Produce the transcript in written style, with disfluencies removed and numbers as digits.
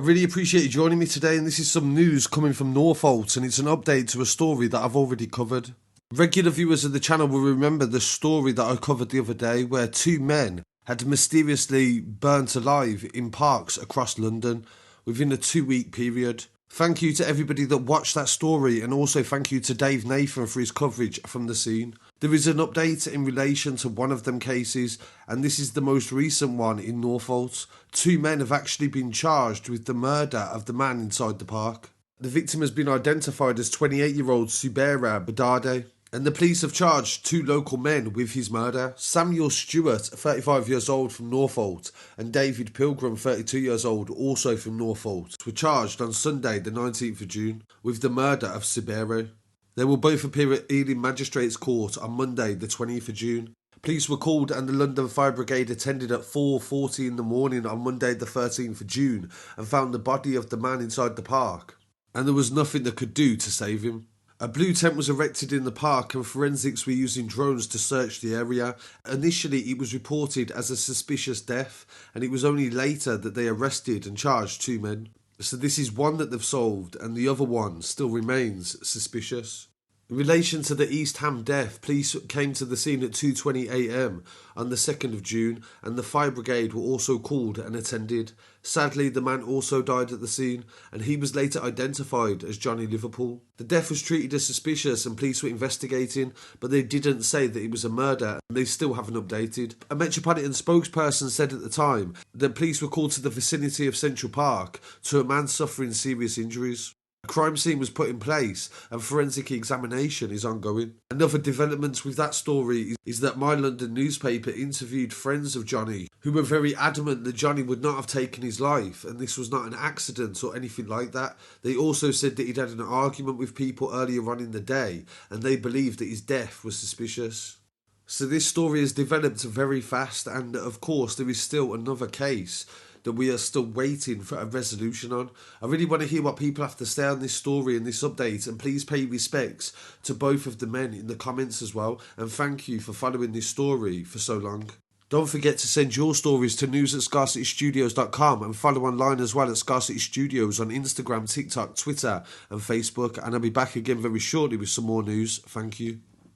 really appreciate you joining me today, and this is some news coming from Northolt, and it's an update to a story that I've already covered. Regular viewers of the channel will remember the story that I covered the other day where two men had mysteriously burnt alive in parks across London within a 2-week period. Thank you to everybody that watched that story, and also thank you to Dave Nathan for his coverage from the scene. There is an update in relation to one of them cases, and this is the most recent one in Northolt. Two men have actually been charged with the murder of the man inside the park. The victim has been identified as 28-year-old Subere Badade, and the police have charged two local men with his murder. Samuel Stewart, 35 years old from Northolt, and David Pilgrim, 32 years old, also from Northolt, were charged on Sunday the 19th of June with the murder of Subere. They will both appear at Ealing Magistrates Court on Monday the 20th of June. Police were called and the London Fire Brigade attended at 4:40 in the morning on Monday the 13th of June and found the body of the man inside the park, and there was nothing they could do to save him. A blue tent was erected in the park and forensics were using drones to search the area. Initially it was reported as a suspicious death, and it was only later that they arrested and charged two men. So this is one that they've solved, and the other one still remains suspicious. In relation to the East Ham death, police came to the scene at 2:20 a.m. on the 2nd of June, and the fire brigade were also called and attended. Sadly, the man also died at the scene, and he was later identified as Johnny Liverpool. The death was treated as suspicious and police were investigating, but they didn't say that it was a murder, and they still haven't updated. A Metropolitan spokesperson said at the time that police were called to the vicinity of Central Park to a man suffering serious injuries. A crime scene was put in place and forensic examination is ongoing. Another development with that story is that My London newspaper interviewed friends of Johnny who were very adamant that Johnny would not have taken his life and this was not an accident or anything like that. They also said that he'd had an argument with people earlier on in the day and they believed that his death was suspicious. So this story has developed very fast, and of course there is still another case that we are still waiting for a resolution on. I really want to hear what people have to say on this story and this update, and please pay respects to both of the men in the comments as well, and thank you for following this story for so long. Don't forget to send your stories to news@scarcitystudios.com and follow online as well at Scarcity Studios on Instagram, TikTok, Twitter and Facebook, and I'll be back again very shortly with some more news. Thank you.